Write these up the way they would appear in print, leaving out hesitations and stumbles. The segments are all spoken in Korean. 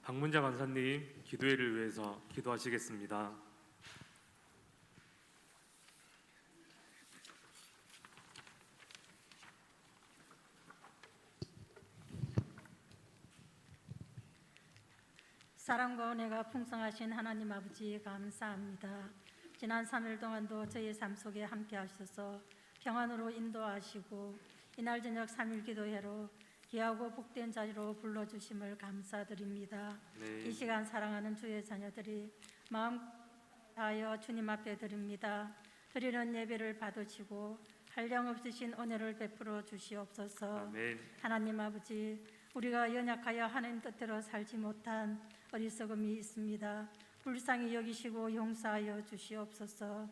박문자 간사님, 기도회를 위해서 기도하시겠습니다. 사랑과 은혜가 풍성하신 하나님 아버지 감사합니다. 지난 3일 동안도 저희 삶 속에 함께 하셔서 평안으로 인도하시고 이날 저녁 3일 기도회로 귀하고 복된 자리로 불러주심을 감사드립니다. 네. 이 시간 사랑하는 주의 자녀들이 마음 다하여 주님 앞에 드립니다. 드리는 예배를 받으시고 한량없으신 은혜를 베풀어 주시옵소서. 아멘. 하나님 아버지, 우리가 연약하여 하나님 뜻대로 살지 못한 어리석음이 있습니다. 불쌍히 여기시고 용서하여 주시옵소서.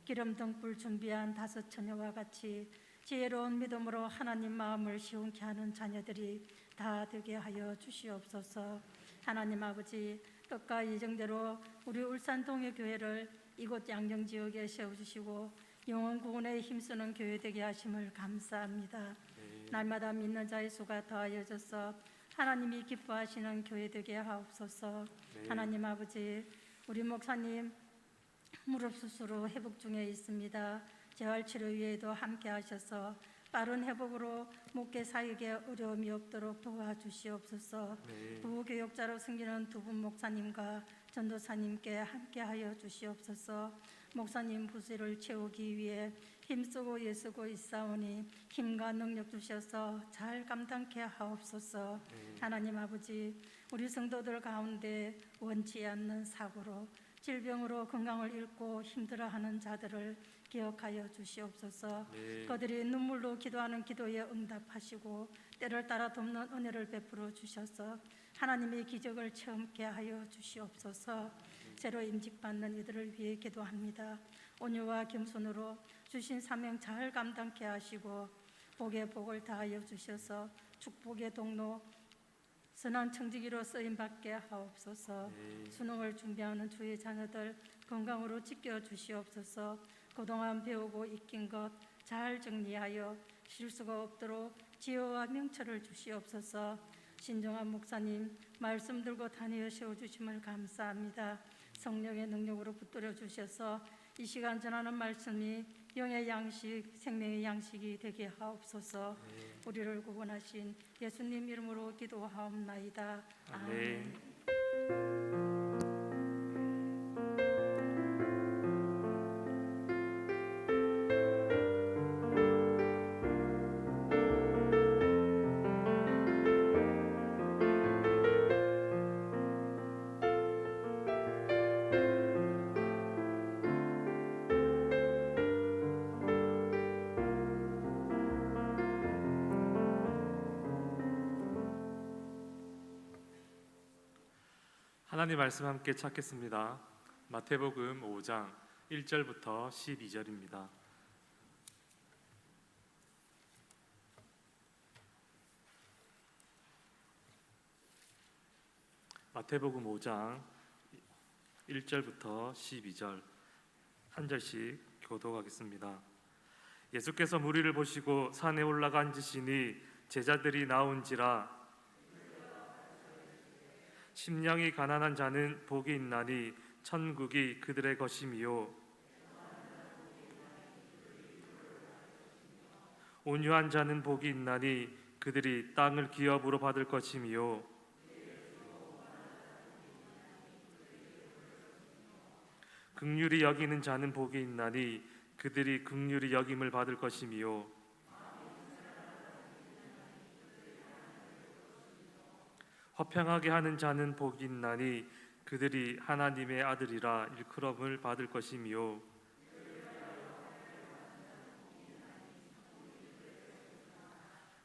기름 등불 준비한 5 처녀와 같이 지혜로운 믿음으로 하나님 마음을 시원케 하는 자녀들이 다 되게 하여 주시옵소서. 하나님 아버지, 뜻과 예정대로 우리 울산 동해교회를 이곳 양정지역에 세워주시고 영원 구원에 힘쓰는 교회 되게 하심을 감사합니다. 날마다 믿는 자의 수가 더하여져서 하나님이 기뻐하시는 교회 되게 하옵소서. 하나님 아버지, 우리 목사님 무릎 수술로 회복 중에 있습니다. 재활치료위에도 함께 하셔서 빠른 회복으로 목회 사역에 어려움이 없도록 도와주시옵소서. 부교육자로 섬기는 2분 목사님과 전도사님께 함께하여 주시옵소서. 목사님 부수를 채우기 위해 힘쓰고 애쓰고 있사오니 힘과 능력 주셔서 잘 감당케 하옵소서. 하나님 아버지, 우리 성도들 가운데 원치 않는 사고로 질병으로 건강을 잃고 힘들어하는 자들을 기억하여 주시옵소서. 그들이 눈물로 기도하는 기도에 응답하시고 때를 따라 돕는 은혜를 베풀어 주셔서 하나님의 기적을 체험케 하여 주시옵소서. 새로 임직받는 이들을 위해 기도합니다. 온유와 겸손으로 주신 사명 잘 감당케 하시고 복의 복을 다하여 주셔서 축복의 동로 선한 청지기로 쓰임받게 하옵소서. 수능을 준비하는 주의 자녀들 건강으로 지켜주시옵소서. 그동안 배우고 익힌 것 잘 정리하여 실수가 없도록 지혜와 명철을 주시옵소서. 신정한 목사님 말씀 들고 다니어 세워주심을 감사합니다. 성령의 능력으로 붙들어 주셔서 이 시간 전하는 말씀이 영의 양식, 생명의 양식이 되게 하옵소서. 우리를 구원하신 예수님 이름으로 기도하옵나이다. 아멘. 하나님 말씀 함께 찾겠습니다. 마태복음 5장 1절부터 12절입니다. 마태복음 5장 1절부터 12절 한 절씩 교독하겠습니다. 예수께서 무리를 보시고 산에 올라가 앉으시니 제자들이 나온지라. 심령이 가난한 자는 복이 있나니 천국이 그들의 것임이요, 온유한 자는 복이 있나니 그들이 땅을 기업으로 받을 것임이요, 긍휼히 여기는 자는 복이 있나니 그들이 긍휼히 여김을 받을 것임이요, 화평하게 하는 자는 복이 있나니 그들이 하나님의 아들이라 일컬음을 받을 것임이요,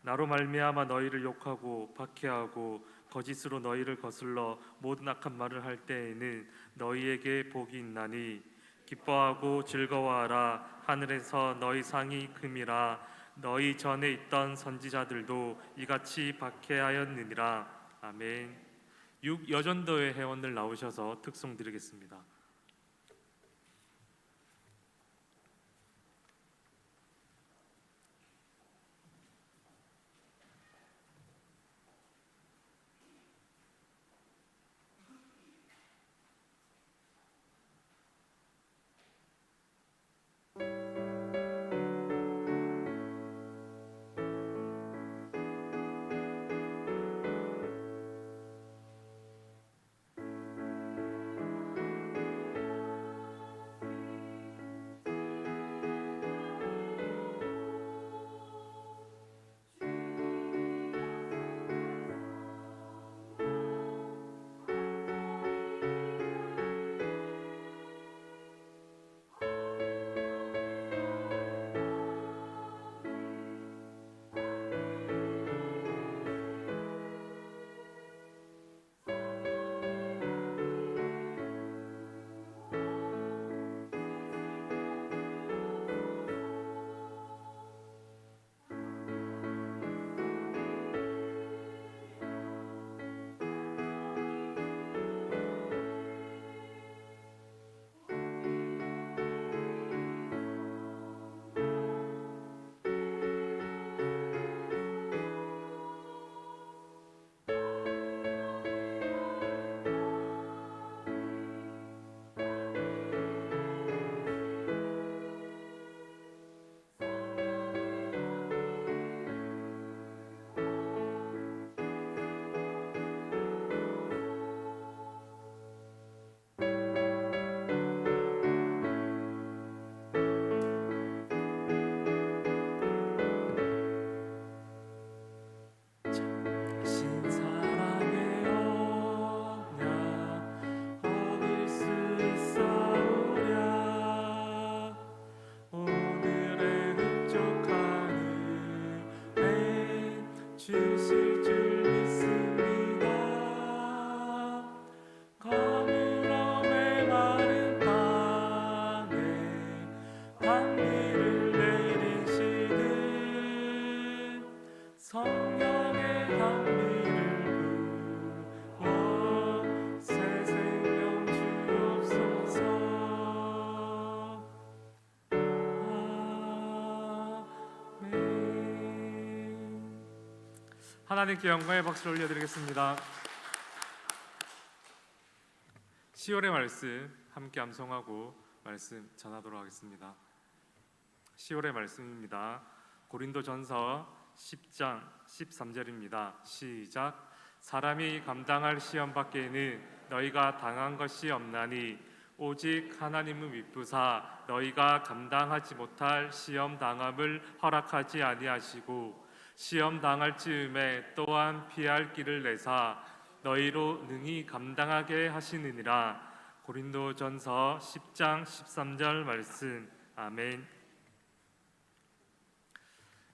나로 말미암아 너희를 욕하고 박해하고 거짓으로 너희를 거슬러 모든 악한 말을 할 때에는 너희에게 복이 있나니 기뻐하고 즐거워하라. 하늘에서 너희 상이 큼이라. 너희 전에 있던 선지자들도 이같이 박해하였느니라. 아멘. 6 여전도의 회원들 나오셔서 특송 드리겠습니다. 하나님께 영광의 박수를 올려드리겠습니다. 10월의 말씀 함께 암송하고 말씀 전하도록 하겠습니다. 10월의 말씀입니다. 고린도전서 10장 13절입니다. 시작. 사람이 감당할 시험 밖에는 너희가 당한 것이 없나니 오직 하나님은 윗부사 너희가 감당하지 못할 시험 당함을 허락하지 아니하시고 시험 당할 즈음에 또한 피할 길을 내사 너희로 능히 감당하게 하시느니라. 고린도전서 10장 13절 말씀. 아멘.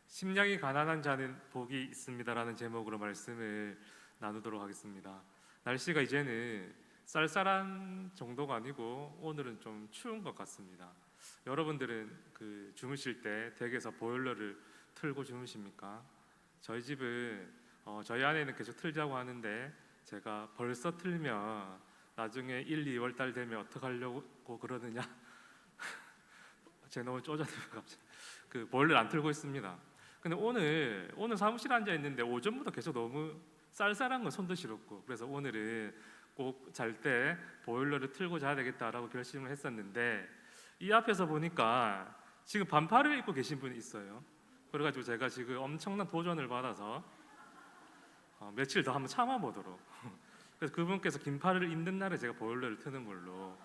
심령이 가난한 자는 복이 있습니다라는 제목으로 말씀을 나누도록 하겠습니다. 날씨가 이제는 쌀쌀한 정도가 아니고 오늘은 좀 추운 것 같습니다. 여러분들은 주무실 때 댁에서 보일러를 틀고 주무십니까? 저희 집은 저희 아내는 계속 틀자고 하는데 제가 벌써 틀면 나중에 1, 2월 달 되면 어떡하려고 그러느냐 제가 너무 쪼잔해요 갑자기. 보일러를 안 틀고 있습니다. 근데 오늘 사무실에 앉아 있는데 오전부터 계속 너무 쌀쌀한 거 손도 시렵고, 그래서 오늘은 꼭 잘 때 보일러를 틀고 자야 되겠다라고 결심을 했었는데 이 앞에서 보니까 지금 반팔을 입고 계신 분이 있어요. 그래가지고 제가 지금 엄청난 도전을 받아서 며칠 더 한번 참아보도록 그래서 그분께서 긴팔을 입는 날에 제가 보일러를 트는 걸로.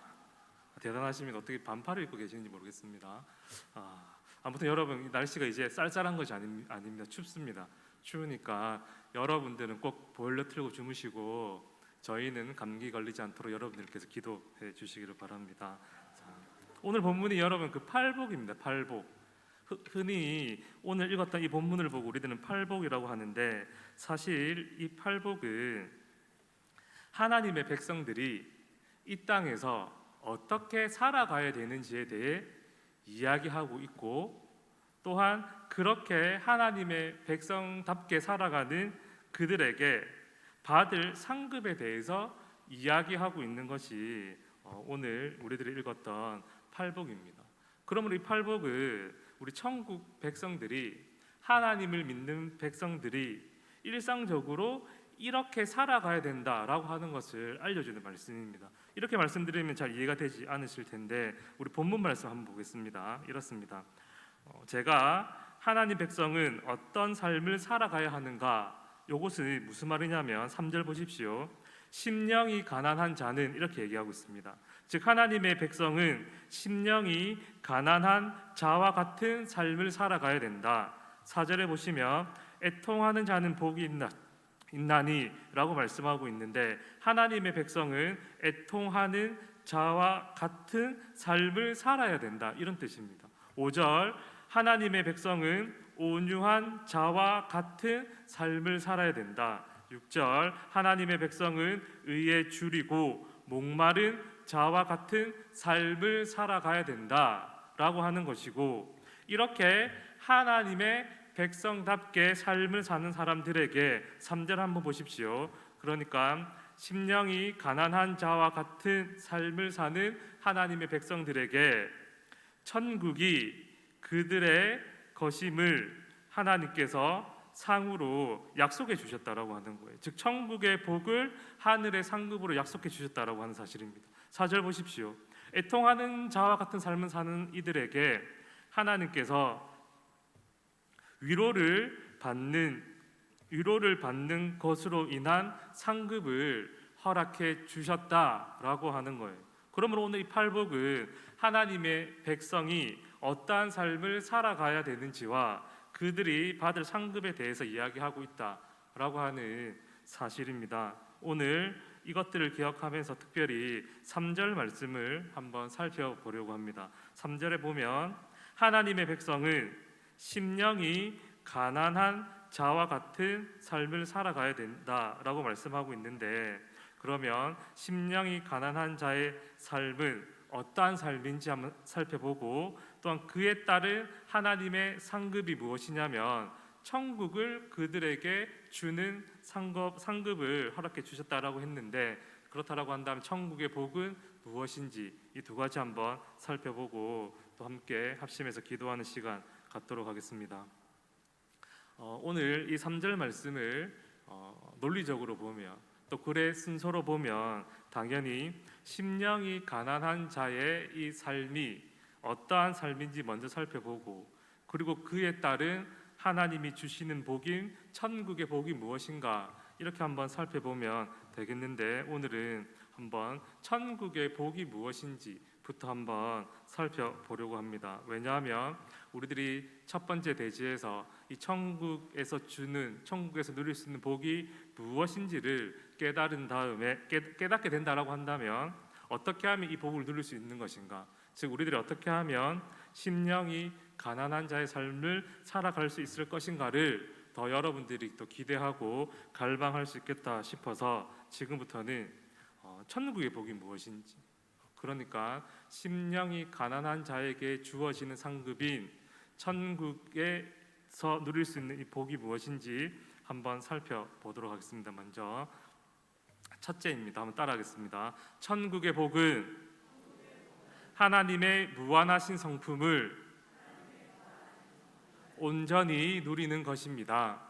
대단하십니다. 어떻게 반팔을 입고 계시는지 모르겠습니다. 아무튼 여러분, 날씨가 이제 쌀쌀한 것이 아닙니다. 춥습니다. 추우니까 여러분들은 꼭 보일러 틀고 주무시고 저희는 감기 걸리지 않도록 여러분들께서 기도해 주시기를 바랍니다. 자, 오늘 본문이 여러분 팔복입니다. 팔복. 흔히 오늘 읽었던 이 본문을 보고 우리들은 팔복이라고 하는데, 사실 이 팔복은 하나님의 백성들이 이 땅에서 어떻게 살아가야 되는지에 대해 이야기하고 있고, 또한 그렇게 하나님의 백성답게 살아가는 그들에게 받을 상급에 대해서 이야기하고 있는 것이 오늘 우리들이 읽었던 팔복입니다. 그러므로 이 팔복은 우리 천국 백성들이, 하나님을 믿는 백성들이 일상적으로 이렇게 살아가야 된다라고 하는 것을 알려주는 말씀입니다. 이렇게 말씀드리면 잘 이해가 되지 않으실 텐데 우리 본문 말씀 한번 보겠습니다. 이렇습니다. 제가 하나님 백성은 어떤 삶을 살아가야 하는가, 이것은 무슨 말이냐면 3절 보십시오. 심령이 가난한 자는, 이렇게 얘기하고 있습니다. 즉 하나님의 백성은 심령이 가난한 자와 같은 삶을 살아가야 된다. 4절에 보시면 애통하는 자는 복이 있나니 라고 말씀하고 있는데, 하나님의 백성은 애통하는 자와 같은 삶을 살아야 된다, 이런 뜻입니다. 5절 하나님의 백성은 온유한 자와 같은 삶을 살아야 된다. 6절 하나님의 백성은 의에 줄이고 목마른 자와 같은 삶을 살아가야 된다라고 하는 것이고, 이렇게 하나님의 백성답게 삶을 사는 사람들에게 3절 한번 보십시오. 그러니까 심령이 가난한 자와 같은 삶을 사는 하나님의 백성들에게 천국이 그들의 것임을 하나님께서 상으로 약속해 주셨다라고 하는 거예요. 즉 천국의 복을 하늘의 상급으로 약속해 주셨다라고 하는 사실입니다. 4절 보십시오. 애통하는 자와 같은 삶을 사는 이들에게 하나님께서 위로를 받는 것으로 인한 상급을 허락해 주셨다라고 하는 거예요. 그러므로 오늘 이 팔복은 하나님의 백성이 어떠한 삶을 살아가야 되는지와 그들이 받을 상급에 대해서 이야기하고 있다라고 하는 사실입니다. 오늘 이것들을 기억하면서 특별히 3절 말씀을 한번 살펴보려고 합니다. 3절에 보면 하나님의 백성은 심령이 가난한 자와 같은 삶을 살아가야 된다라고 말씀하고 있는데, 그러면 심령이 가난한 자의 삶은 어떠한 삶인지 한번 살펴보고, 또한 그에 따른 하나님의 상급이 무엇이냐면 천국을 그들에게 주는 상급을 허락해 주셨다라고 했는데, 그렇다라고 한다면 천국의 복은 무엇인지 이 두 가지 한번 살펴보고 또 함께 합심해서 기도하는 시간 갖도록 하겠습니다. 오늘 이 3절 말씀을 논리적으로 보면 또 글의 순서로 보면 당연히 심령이 가난한 자의 이 삶이 어떠한 삶인지 먼저 살펴보고 그리고 그에 따른 하나님이 주시는 복인 천국의 복이 무엇인가 이렇게 한번 살펴보면 되겠는데 오늘은 한번 천국의 복이 무엇인지부터 한번 살펴보려고 합니다. 왜냐하면 우리들이 첫 번째 대지에서 이 천국에서 누릴 수 있는 복이 무엇인지를 깨달은 다음에 깨닫게 된다라고 한다면 어떻게 하면 이 복을 누릴 수 있는 것인가? 즉 우리들이 어떻게 하면 심령이 가난한 자의 삶을 살아갈 수 있을 것인가를 더 여러분들이 또 기대하고 갈망할 수 있겠다 싶어서 지금부터는 천국의 복이 무엇인지, 그러니까 심령이 가난한 자에게 주어지는 상급인 천국에서 누릴 수 있는 이 복이 무엇인지 한번 살펴보도록 하겠습니다. 먼저 첫째입니다. 한번 따라하겠습니다. 천국의 복은 하나님의 무한하신 성품을 온전히 누리는 것입니다.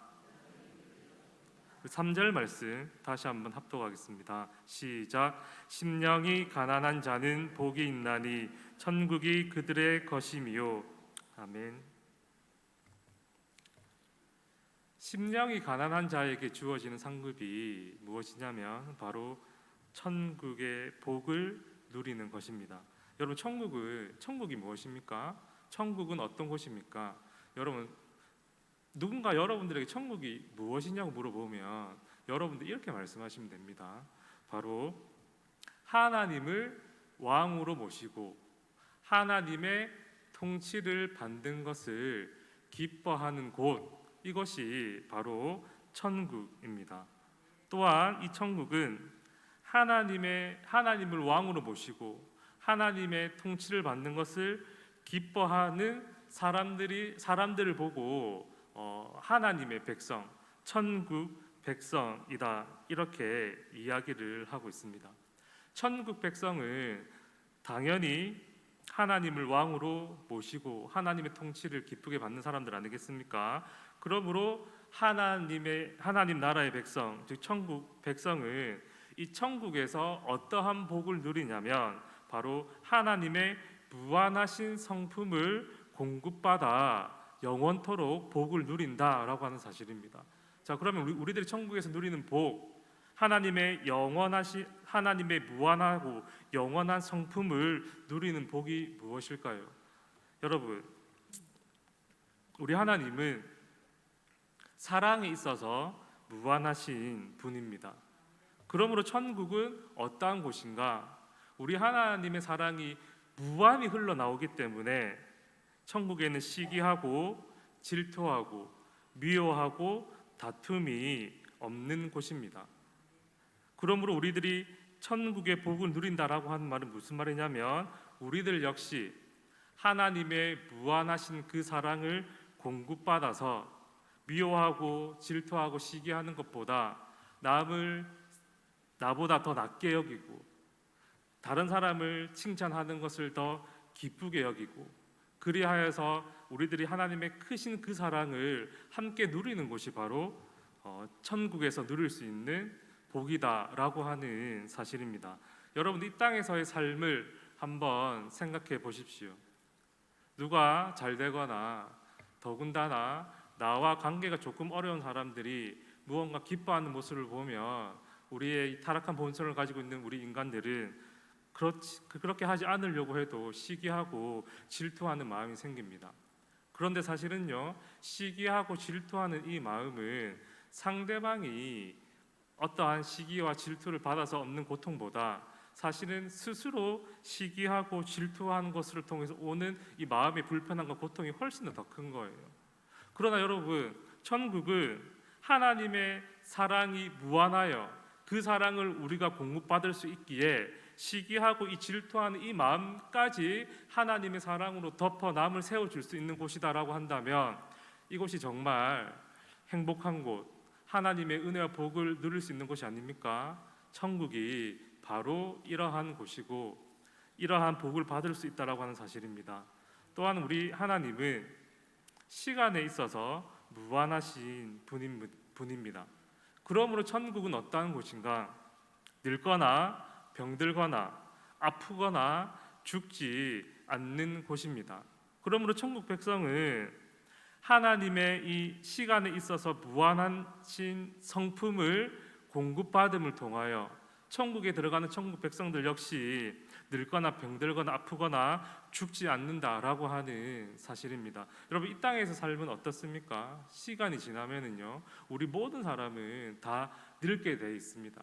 3절 말씀 다시 한번 합독하겠습니다. 시작. 심령이 가난한 자는 복이 있나니 천국이 그들의 것이미요. 아멘. 심령이 가난한 자에게 주어지는 상급이 무엇이냐면 바로 천국의 복을 누리는 것입니다. 여러분 천국이 무엇입니까? 천국은 어떤 곳입니까? 여러분 누군가 여러분들에게 천국이 무엇이냐고 물어보면 여러분들 이렇게 말씀하시면 됩니다. 바로 하나님을 왕으로 모시고 하나님의 통치를 받는 것을 기뻐하는 곳, 이것이 바로 천국입니다. 또한 이 천국은 하나님을 왕으로 모시고 하나님의 통치를 받는 것을 기뻐하는 사람들을 보고 하나님의 백성, 천국 백성이다 이렇게 이야기를 하고 있습니다. 천국 백성은 당연히 하나님을 왕으로 모시고 하나님의 통치를 기쁘게 받는 사람들 아니겠습니까? 그러므로 하나님 나라의 백성, 즉 천국 백성은 이 천국에서 어떠한 복을 누리냐면 바로 하나님의 무한하신 성품을 공급받아 영원토록 복을 누린다라고 하는 사실입니다. 자, 그러면 우리들이 천국에서 누리는 복, 하나님의 무한하고 영원한 성품을 누리는 복이 무엇일까요? 여러분, 우리 하나님은 사랑에 있어서 무한하신 분입니다. 그러므로 천국은 어떠한 곳인가? 우리 하나님의 사랑이 무한히 흘러나오기 때문에 천국에는 시기하고 질투하고 미워하고 다툼이 없는 곳입니다. 그러므로 우리들이 천국의 복을 누린다라고 하는 말은 무슨 말이냐면 우리들 역시 하나님의 무한하신 그 사랑을 공급받아서 미워하고 질투하고 시기하는 것보다 남을 나보다 더 낮게 여기고 다른 사람을 칭찬하는 것을 더 기쁘게 여기고 그리하여서 우리들이 하나님의 크신 그 사랑을 함께 누리는 곳이 바로 천국에서 누릴 수 있는 복이다라고 하는 사실입니다. 여러분 이 땅에서의 삶을 한번 생각해 보십시오. 누가 잘 되거나 더군다나 나와 관계가 조금 어려운 사람들이 무언가 기뻐하는 모습을 보면 우리의 타락한 본성을 가지고 있는 우리 인간들은 그렇게 하지 않으려고 해도 시기하고 질투하는 마음이 생깁니다. 그런데 사실은요, 시기하고 질투하는 이 마음은 상대방이 어떠한 시기와 질투를 받아서 얻는 고통보다 사실은 스스로 시기하고 질투하는 것을 통해서 오는 이 마음의 불편함과 고통이 훨씬 더 큰 거예요. 그러나 여러분, 천국은 하나님의 사랑이 무한하여 그 사랑을 우리가 공급받을 수 있기에 시기하고 이 질투하는 이 마음까지 하나님의 사랑으로 덮어 남을 세워줄 수 있는 곳이다라고 한다면 이곳이 정말 행복한 곳, 하나님의 은혜와 복을 누릴 수 있는 곳이 아닙니까? 천국이 바로 이러한 곳이고 이러한 복을 받을 수 있다라고 하는 사실입니다. 또한 우리 하나님은 시간에 있어서 무한하신 분입니다. 그러므로 천국은 어떠한 곳인가? 늙거나 병들거나 아프거나 죽지 않는 곳입니다. 그러므로 천국 백성은 하나님의 이 시간에 있어서 무한하신 성품을 공급받음을 통하여 천국에 들어가는 천국 백성들 역시 늙거나 병들거나 아프거나 죽지 않는다라고 하는 사실입니다. 여러분, 이 땅에서 삶은 어떻습니까? 시간이 지나면은요, 우리 모든 사람은 다 늙게 돼 있습니다.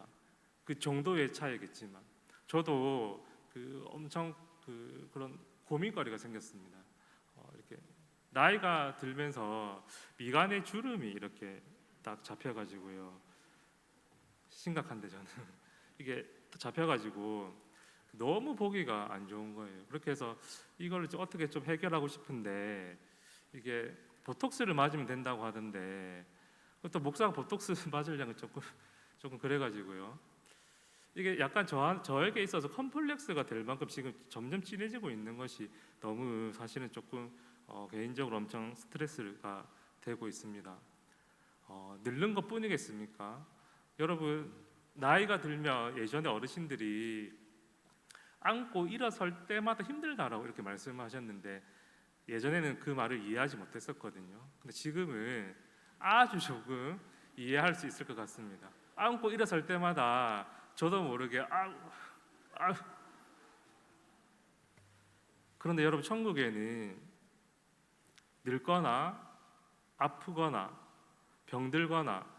그 정도의 차이겠지만, 저도 엄청 그런 고민거리가 생겼습니다. 이렇게 나이가 들면서 미간에 주름이 이렇게 딱 잡혀가지고요, 심각한데 저는 이게 잡혀가지고 너무 보기가 안 좋은 거예요. 그렇게 해서 이걸 어떻게 좀 해결하고 싶은데, 이게 보톡스를 맞으면 된다고 하던데, 또 목사가 보톡스 맞으려면 조금 그래가지고요. 이게 약간 저에게 있어서 컴플렉스가 될 만큼 지금 점점 진해지고 있는 것이 너무 사실은 조금 개인적으로 엄청 스트레스가 되고 있습니다. 늙는 것뿐이겠습니까? 여러분, 나이가 들면 예전에 어르신들이 앉고 일어설 때마다 힘들다라고 이렇게 말씀하셨는데, 예전에는 그 말을 이해하지 못했었거든요. 근데 지금은 아주 조금 이해할 수 있을 것 같습니다. 앉고 일어설 때마다 저도 모르게 그런데 여러분, 천국에는 늙거나 아프거나 병들거나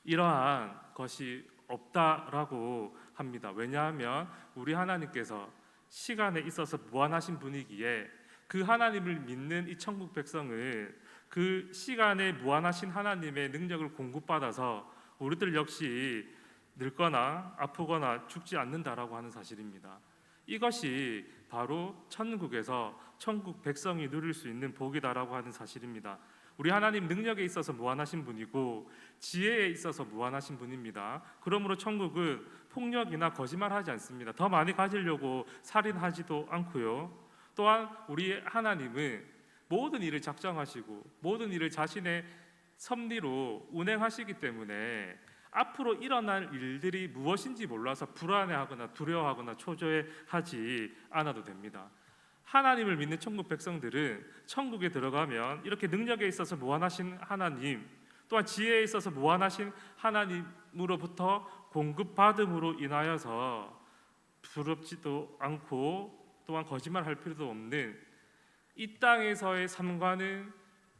이러한 것이 없다라고 합니다. 왜냐하면 우리 하나님께서 시간에 있어서 무한하신 분이기에, 그 하나님을 믿는 이 천국 백성은 그 시간에 무한하신 하나님의 능력을 공급받아서 우리들 역시 늙거나 아프거나 죽지 않는다라고 하는 사실입니다. 이것이 바로 천국에서 천국 백성이 누릴 수 있는 복이다라고 하는 사실입니다. 우리 하나님 능력에 있어서 무한하신 분이고 지혜에 있어서 무한하신 분입니다. 그러므로 천국은 폭력이나 거짓말하지 않습니다. 더 많이 가지려고 살인하지도 않고요. 또한 우리 하나님은 모든 일을 작정하시고 모든 일을 자신의 섭리로 운행하시기 때문에 앞으로 일어날 일들이 무엇인지 몰라서 불안해하거나 두려워하거나 초조해하지 않아도 됩니다. 하나님을 믿는 천국 백성들은 천국에 들어가면 이렇게 능력에 있어서 무한하신 하나님, 또한 지혜에 있어서 무한하신 하나님으로부터 공급받음으로 인하여서 두렵지도 않고 또한 거짓말할 필요도 없는 이 땅에서의 삶과는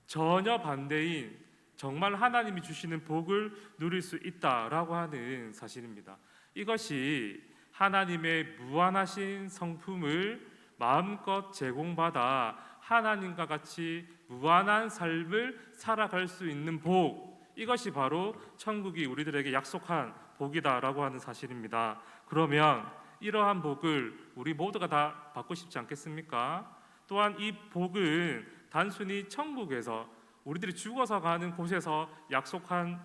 전혀 반대인 정말 하나님이 주시는 복을 누릴 수 있다라고 하는 사실입니다. 이것이 하나님의 무한하신 성품을 마음껏 제공받아 하나님과 같이 무한한 삶을 살아갈 수 있는 복, 이것이 바로 천국이 우리들에게 약속한 복이다라고 하는 사실입니다. 그러면 이러한 복을 우리 모두가 다 받고 싶지 않겠습니까? 또한 이 복은 단순히 천국에서 우리들이 죽어서 가는 곳에서 약속한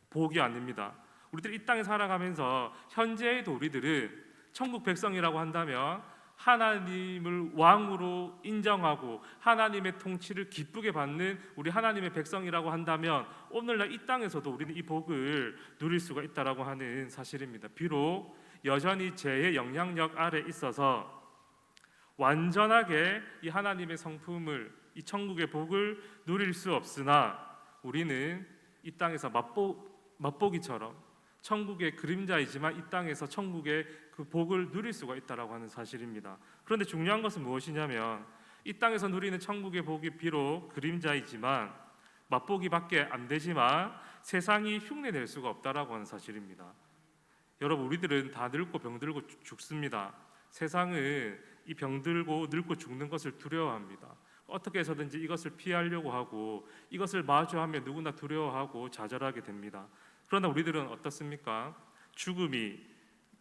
복이 아닙니다. 우리들이 이 땅에 살아가면서 현재에도 우리들은 천국 백성이라고 한다면 하나님을 왕으로 인정하고 하나님의 통치를 기쁘게 받는 우리 하나님의 백성이라고 한다면 오늘날 이 땅에서도 우리는 이 복을 누릴 수가 있다라고 하는 사실입니다. 비록 여전히 죄의 영향력 아래 있어서 완전하게 이 하나님의 성품을, 이 천국의 복을 누릴 수 없으나 우리는 이 땅에서 맛보기처럼 천국의 그림자이지만 이 땅에서 천국의 그 복을 누릴 수가 있다라고 하는 사실입니다. 그런데 중요한 것은 무엇이냐면 이 땅에서 누리는 천국의 복이 비록 그림자이지만 맛보기밖에 안 되지만 세상이 흉내낼 수가 없다라고 하는 사실입니다. 여러분, 우리들은 다 늙고 병들고 죽습니다. 세상은 이 병들고 늙고 죽는 것을 두려워합니다. 어떻게 해서든지 이것을 피하려고 하고 이것을 마주하면 누구나 두려워하고 좌절하게 됩니다. 그러나 우리들은 어떻습니까? 죽음이,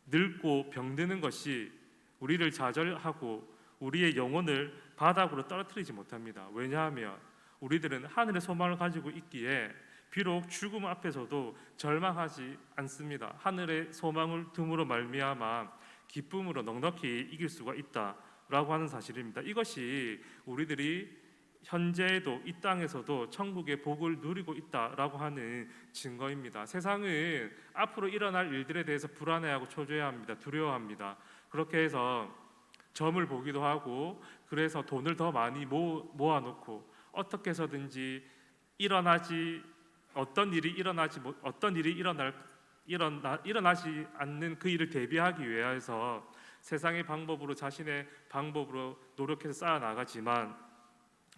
늙고 병드는 것이 우리를 좌절하고 우리의 영혼을 바닥으로 떨어뜨리지 못합니다. 왜냐하면 우리들은 하늘의 소망을 가지고 있기에 비록 죽음 앞에서도 절망하지 않습니다. 하늘의 소망을 둠으로 말미암아 기쁨으로 넉넉히 이길 수가 있다라고 하는 사실입니다. 이것이 우리들이 현재에도 이 땅에서도 천국의 복을 누리고 있다라고 하는 증거입니다. 세상은 앞으로 일어날 일들에 대해서 불안해하고 초조해합니다. 두려워합니다. 그렇게 해서 점을 보기도 하고, 그래서 돈을 더 많이 모아놓고 어떻게 해서든지 어떤 일이 일어나지 않는 그 일을 대비하기 위해서 세상의 방법으로, 자신의 방법으로 노력해서 쌓아 나가지만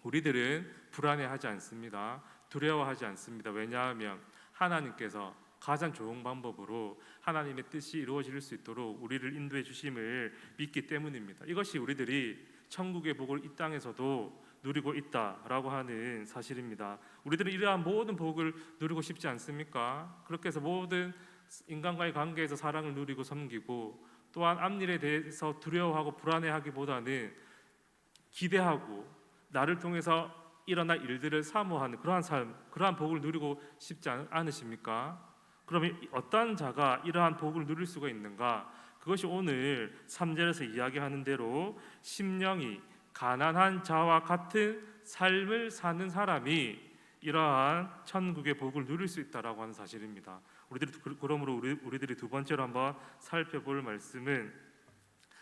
우리들은 불안해하지 않습니다. 두려워하지 않습니다. 왜냐하면 하나님께서 가장 좋은 방법으로 하나님의 뜻이 이루어질 수 있도록 우리를 인도해 주심을 믿기 때문입니다. 이것이 우리들이 천국의 복을 이 땅에서도 누리고 있다라고 하는 사실입니다. 우리들은 이러한 모든 복을 누리고 싶지 않습니까? 그렇게 해서 모든 인간과의 관계에서 사랑을 누리고 섬기고, 또한 앞일에 대해서 두려워하고 불안해하기보다는 기대하고 나를 통해서 일어날 일들을 사모하는 그러한 삶, 그러한 복을 누리고 싶지 않으십니까? 그러면 어떤 자가 이러한 복을 누릴 수가 있는가? 그것이 오늘 3절에서 이야기하는 대로 심령이 가난한 자와 같은 삶을 사는 사람이 이러한 천국의 복을 누릴 수 있다라고 하는 사실입니다. 그러므로 우리들이 두 번째로 한번 살펴볼 말씀은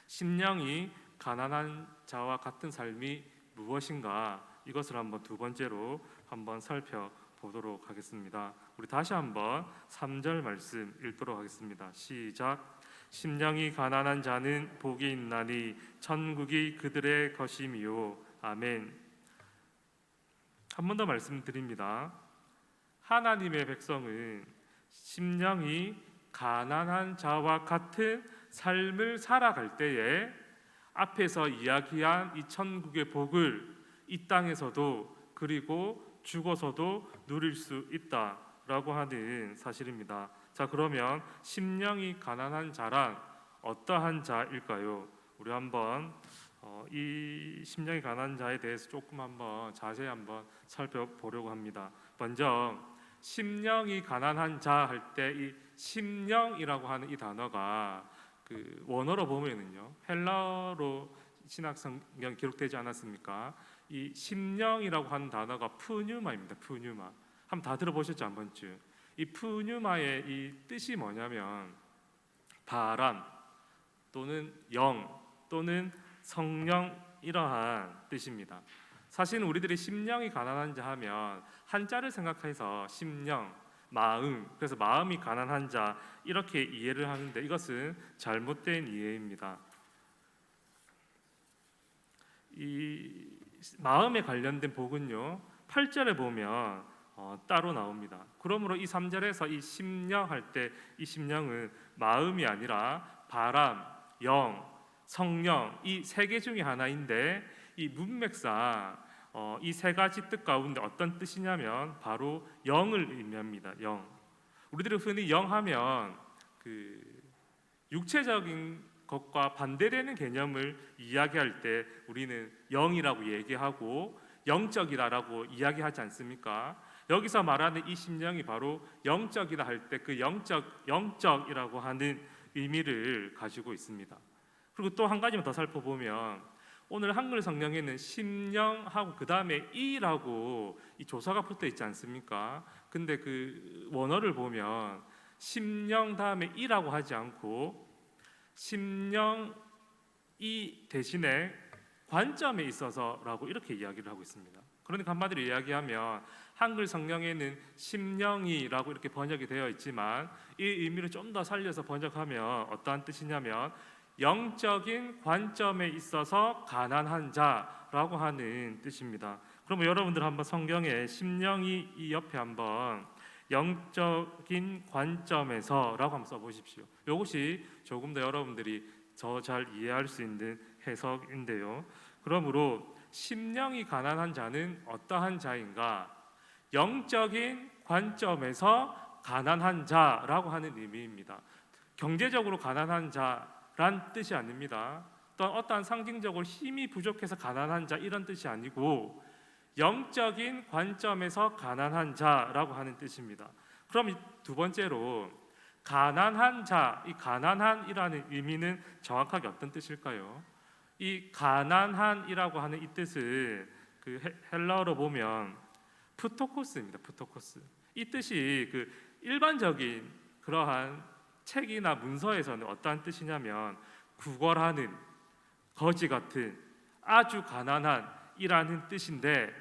심령이 가난한 자와 같은 삶이 무엇인가, 이것을 한번 두 번째로 한번 살펴보도록 하겠습니다. 우리 다시 한번 3절 말씀 읽도록 하겠습니다. 시작. 심령이 가난한 자는 복이 있나니 천국이 그들의 것임이요. 아멘. 한 번 더 말씀드립니다. 하나님의 백성은 심령이 가난한 자와 같은 삶을 살아갈 때에 앞에서 이야기한 이 천국의 복을 이 땅에서도 그리고 죽어서도 누릴 수 있다라고 하는 사실입니다. 자, 그러면 심령이 가난한 자란 어떠한 자일까요? 우리 한번 이 심령이 가난한 자에 대해서 조금 한번 자세히 한번 살펴보려고 합니다. 먼저 심령이 가난한 자 할 때 이 심령이라고 하는 이 단어가 그 원어로 보면은요, 헬라어로 신약 성경 기록되지 않았습니까? 이 심령이라고 하는 단어가 푸뉴마입니다. 푸뉴마. 한번 다 들어보셨죠, 한 번쯤? 이 푸뉴마의 이 뜻이 뭐냐면 바람 또는 영 또는 성령, 이러한 뜻입니다. 사실 우리들이 심령이 가난한 자 하면 한자를 생각해서 심령, 마음, 그래서 마음이 가난한 자 이렇게 이해를 하는데 이것은 잘못된 이해입니다. 이 마음에 관련된 복은요 8절에 보면 따로 나옵니다. 그러므로 이 3절에서 이 심령 할 때 이 심령은 마음이 아니라 바람, 영, 성령 이 세 개 중에 하나인데 이 문맥상 이 세 가지 뜻 가운데 어떤 뜻이냐면 바로 영을 의미합니다. 영. 우리들이 흔히 영하면 그 육체적인 것과 반대되는 개념을 이야기할 때 우리는 영이라고 얘기하고 영적이다라고 이야기하지 않습니까? 여기서 말하는 이 심령이 바로 영적이다 할 때 그 영적이라고 하는 의미를 가지고 있습니다. 그리고 또 한 가지만 더 살펴보면 오늘 한글 성경에는 심령하고 그 다음에 이라고 이 조사가 붙어 있지 않습니까? 근데 그 원어를 보면 심령 다음에 이라고 하지 않고 심령 이 대신에 관점에 있어서라고 이렇게 이야기를 하고 있습니다. 그러니까 한마디로 이야기하면 한글 성경에는 심령이라고 이렇게 번역이 되어 있지만 이 의미를 좀 더 살려서 번역하면 어떠한 뜻이냐면 영적인 관점에 있어서 가난한 자라고 하는 뜻입니다. 그러면 여러분들 한번 성경에 심령이 이 옆에 한번 영적인 관점에서라고 한번 써보십시오. 이것이 조금 더 여러분들이 더 잘 이해할 수 있는 해석인데요. 그러므로 심령이 가난한 자는 어떠한 자인가? 영적인 관점에서 가난한 자라고 하는 의미입니다. 경제적으로 가난한 자란 뜻이 아닙니다. 또한 어떠한 상징적으로 힘이 부족해서 가난한 자 이런 뜻이 아니고 영적인 관점에서 가난한 자라고 하는 뜻입니다. 그럼 두 번째로 가난한 자, 이 가난한이라는 의미는 정확하게 어떤 뜻일까요? 이 가난한이라고 하는 이 뜻은 그 헬라어로 보면 푸토코스입니다. 푸토코스. 이 뜻이 그 일반적인 그러한 책이나 문서에서는 어떠한 뜻이냐면 구걸하는, 거지 같은, 아주 가난한 이라는 뜻인데,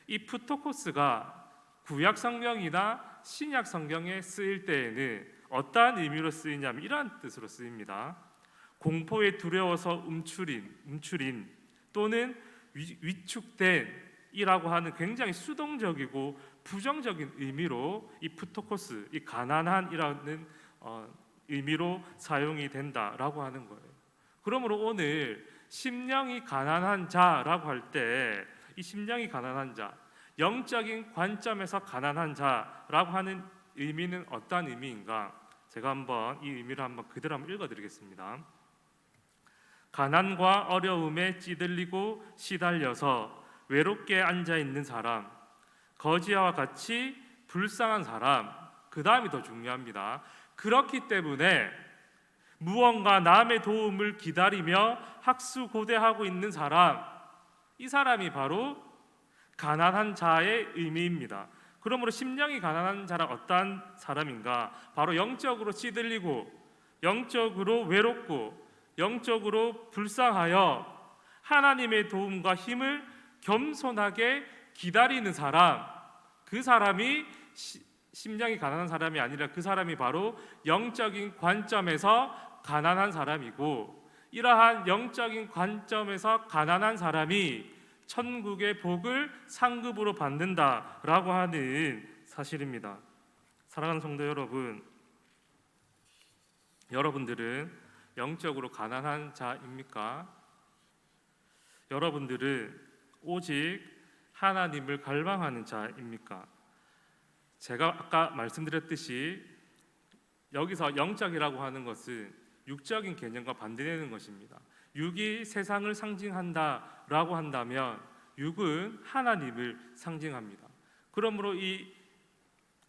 이 푸토코스가 구약 성경이나 신약 성경에 쓰일 때에는 어떠한 의미로 쓰이냐면 이러한 뜻으로 쓰입니다. 공포에 두려워서 움츠린 또는 위축된 이라고 하는 굉장히 수동적이고 부정적인 의미로 이 푸토코스, 이 가난한이라는 의미로 사용이 된다라고 하는 거예요. 그러므로 오늘 심령이 가난한 자라고 할 때 이 심령이 가난한 자, 영적인 관점에서 가난한 자라고 하는 의미는 어떠한 의미인가? 제가 한번 이 의미를 한번 그대로 한번 읽어드리겠습니다. 가난과 어려움에 찌들리고 시달려서 외롭게 앉아 있는 사람, 거지와 같이 불쌍한 사람, 그 다음이 더 중요합니다. 그렇기 때문에 무언가 남의 도움을 기다리며 학수고대하고 있는 사람, 이 사람이 바로 가난한 자의 의미입니다. 그러므로 심령이 가난한 자란 어떠한 사람인가? 바로 영적으로 찌들리고, 영적으로 외롭고, 영적으로 불쌍하여 하나님의 도움과 힘을 겸손하게 기다리는 사람, 그 사람이 심령이 가난한 사람이 아니라 그 사람이 바로 영적인 관점에서 가난한 사람이고, 이러한 영적인 관점에서 가난한 사람이 천국의 복을 상급으로 받는다라고 하는 사실입니다. 사랑하는 성도 여러분, 여러분들은 영적으로 가난한 자입니까? 여러분들은 오직 하나님을 갈망하는 자입니까? 제가 아까 말씀드렸듯이 여기서 영적이라고 하는 것은 육적인 개념과 반대되는 것입니다. 육이 세상을 상징한다라고 한다면 육은 하나님을 상징합니다. 그러므로 이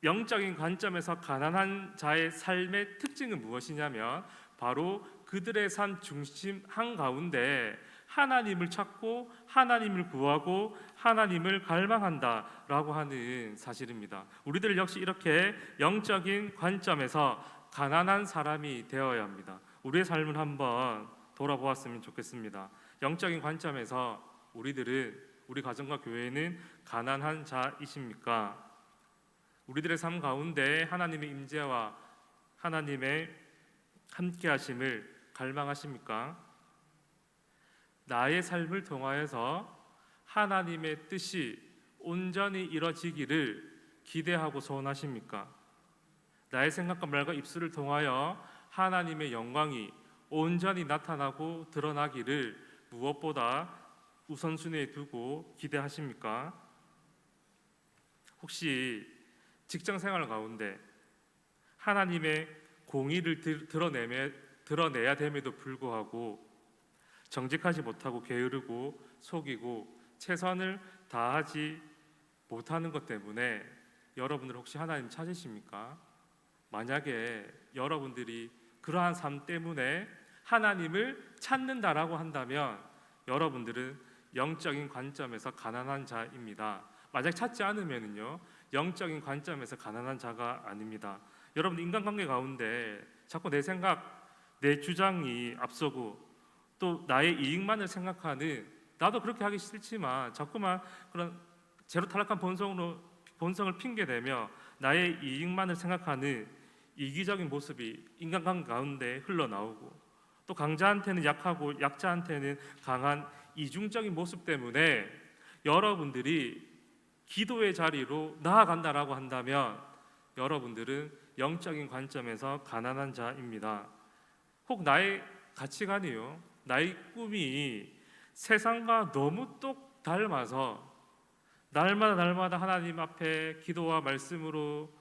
영적인 관점에서 가난한 자의 삶의 특징은 무엇이냐면 바로 그들의 삶 중심 한가운데 하나님을 찾고 하나님을 구하고 하나님을 갈망한다라고 하는 사실입니다. 우리들 역시 이렇게 영적인 관점에서 가난한 사람이 되어야 합니다. 우리의 삶을 한번 돌아보았으면 좋겠습니다. 영적인 관점에서 우리 가정과 교회는 가난한 자이십니까? 우리들의 삶 가운데 하나님의 임재와 하나님의 함께하심을 갈망하십니까? 나의 삶을 통하여서 하나님의 뜻이 온전히 이루어지기를 기대하고 소원하십니까? 나의 생각과 말과 입술을 통하여 하나님의 영광이 온전히 나타나고 드러나기를 무엇보다 우선순위에 두고 기대하십니까? 혹시 직장 생활 가운데 하나님의 공의를 드러내야 됨에도 불구하고 정직하지 못하고 게으르고 속이고 최선을 다하지 못하는 것 때문에 여러분들 혹시 하나님 찾으십니까? 만약에 여러분들이 그러한 삶 때문에 하나님을 찾는다라고 한다면 여러분들은 영적인 관점에서 가난한 자입니다. 만약 찾지 않으면요 영적인 관점에서 가난한 자가 아닙니다. 여러분 인간관계 가운데 자꾸 내 생각, 내 주장이 앞서고 또 나의 이익만을 생각하는, 나도 그렇게 하기 싫지만 자꾸만 그런 제로 탈락한 본성을 핑계대며 나의 이익만을 생각하는 이기적인 모습이 인간관계 가운데 흘러나오고, 또 강자한테는 약하고 약자한테는 강한 이중적인 모습 때문에 여러분들이 기도의 자리로 나아간다라고 한다면 여러분들은 영적인 관점에서 가난한 자입니다. 혹 나의 가치관이요, 나의 꿈이 세상과 너무 똑 닮아서 날마다 하나님 앞에 기도와 말씀으로